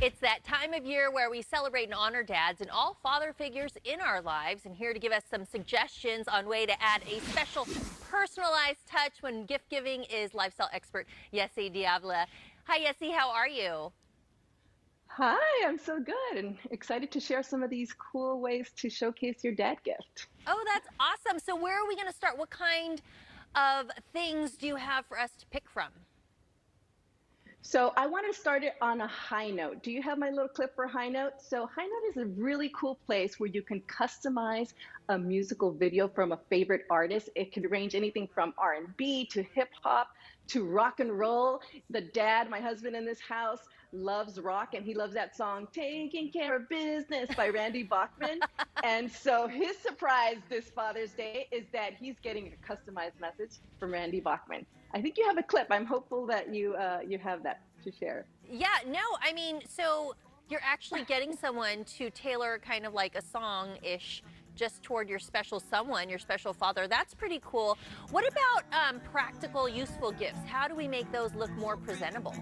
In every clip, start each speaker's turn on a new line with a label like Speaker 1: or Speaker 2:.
Speaker 1: It's that time of year where we celebrate and honor dads and all father figures in our lives. And here to give us some suggestions on way to add a special personalized touch when gift giving is lifestyle expert Yesenia Avila. Hi, Yessie, how are you?
Speaker 2: Hi, I'm so good and excited to share some of these cool ways to showcase your dad gift.
Speaker 1: Oh, that's awesome. So where are we going to start? What kind of things do you have for us to pick from?
Speaker 2: So I want to start it on a high note. Do you have my little clip for high note? So high note is a really cool place where you can customize a musical video from a favorite artist. It could range anything from R&B to hip hop to rock and roll. The dad, my husband in this house, loves rock and he loves that song Taking Care of Business by Randy Bachman. And so his surprise this Father's Day is that he's getting a customized message from Randy Bachman. I think you have a clip. I'm hopeful that you have that to share.
Speaker 1: Yeah, no, I mean, so you're actually getting someone to tailor kind of like a song-ish just toward your special someone, your special father. That's pretty cool. What about practical, useful gifts? How do we make those look more presentable?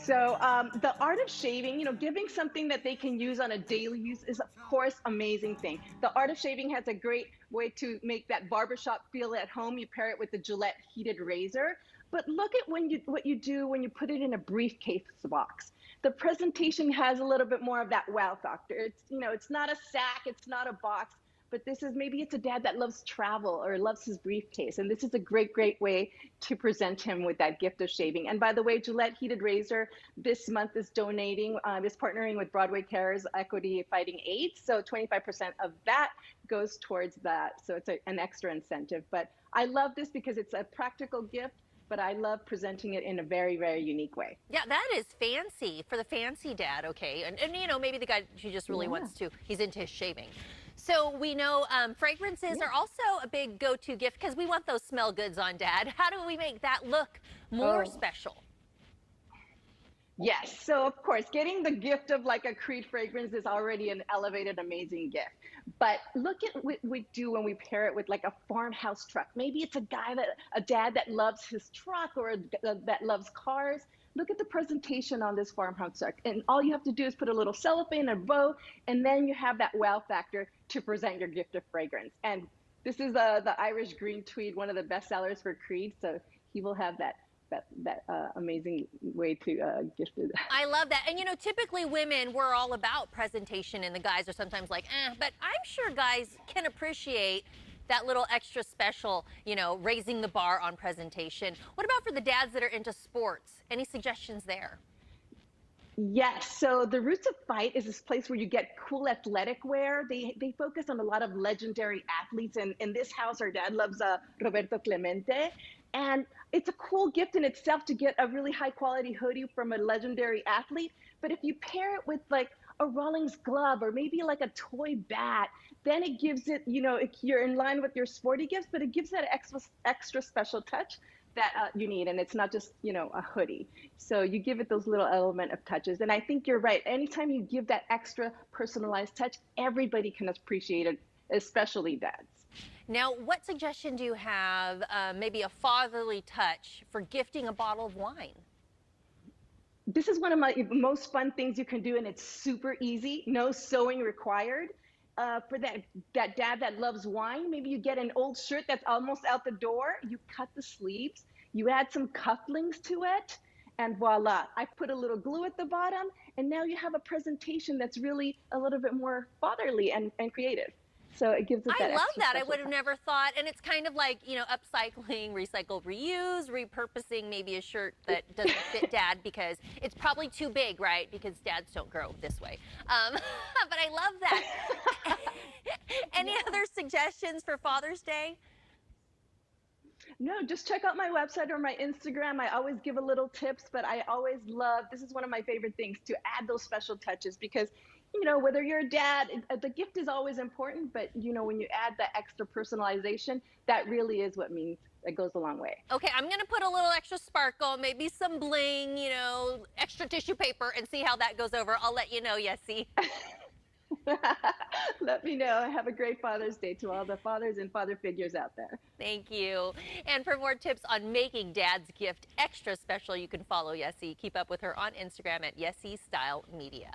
Speaker 2: So the art of shaving, giving something that they can use on a daily use is, of course, amazing thing. The art of shaving has a great way to make that barbershop feel at home. You pair it with the Gillette heated razor. But look at what you do when you put it in a briefcase box. The presentation has a little bit more of that wow factor. It's not a sack, it's not a box, but maybe it's a dad that loves travel or loves his briefcase. And this is a great, great way to present him with that gift of shaving. And by the way, Gillette Heated Razor this month is partnering with Broadway Cares Equity Fighting AIDS. So 25% of that goes towards that. So it's an extra incentive. But I love this because it's a practical gift, but I love presenting it in a very, very unique way.
Speaker 1: Yeah, that is fancy for the fancy dad, okay? And maybe the guy who just really wants to, he's into his shaving. So we know fragrances are also a big go-to gift because we want those smell goods on dad. How do we make that look more special?
Speaker 2: Yes, so of course, getting the gift of like a Creed fragrance is already an elevated, amazing gift. But look at what we do when we pair it with like a farmhouse truck. Maybe it's a dad that loves his truck or that loves cars. Look at the presentation on this farmhouse truck. And all you have to do is put a little cellophane or bow, and then you have that wow factor to present your gift of fragrance. And this is the Irish green tweed, one of the best sellers for Creed. So he will have that amazing way to gift it.
Speaker 1: I love that. And typically women, we're all about presentation, and the guys are sometimes like, but I'm sure guys can appreciate that little extra special, raising the bar on presentation. What about for the dads that are into sports? Any suggestions there?
Speaker 2: Yes, so the Roots of Fight is this place where you get cool athletic wear. They focus on a lot of legendary athletes, and in this house, our dad loves Roberto Clemente. And it's a cool gift in itself to get a really high quality hoodie from a legendary athlete. But if you pair it with like a Rawlings glove or maybe like a toy bat, then it gives it, you're in line with your sporty gifts, but it gives that extra special touch that you need. And it's not just, a hoodie. So you give it those little element of touches. And I think you're right. Anytime you give that extra personalized touch, everybody can appreciate it, especially dads.
Speaker 1: Now, what suggestion do you have, maybe a fatherly touch for gifting a bottle of wine?
Speaker 2: This is one of my most fun things you can do, and it's super easy. No sewing required. For that dad that loves wine, maybe you get an old shirt that's almost out the door. You cut the sleeves. You add some cufflinks to it, and voila. I put a little glue at the bottom, and now you have a presentation that's really a little bit more fatherly and creative. So it gives us that.
Speaker 1: I love that. I would have never thought. And it's kind of like, upcycling, recycle, reuse, repurposing maybe a shirt that doesn't fit dad because it's probably too big, right? Because dads don't grow this way. But I love that. Any other suggestions for Father's Day?
Speaker 2: No, just check out my website or my Instagram. I always give a little tips, but I always love, this is one of my favorite things, to add those special touches because whether you're a dad, the gift is always important, but when you add that extra personalization, that really is what means it goes a long way.
Speaker 1: Okay, I'm going to put a little extra sparkle, maybe some bling, extra tissue paper, and see how that goes over. I'll let you know, Yessie.
Speaker 2: Let me know. Have a great Father's Day to all the fathers and father figures out there.
Speaker 1: Thank you. And for more tips on making Dad's gift extra special, you can follow Yessie. Keep up with her on Instagram at Yessie Style Media.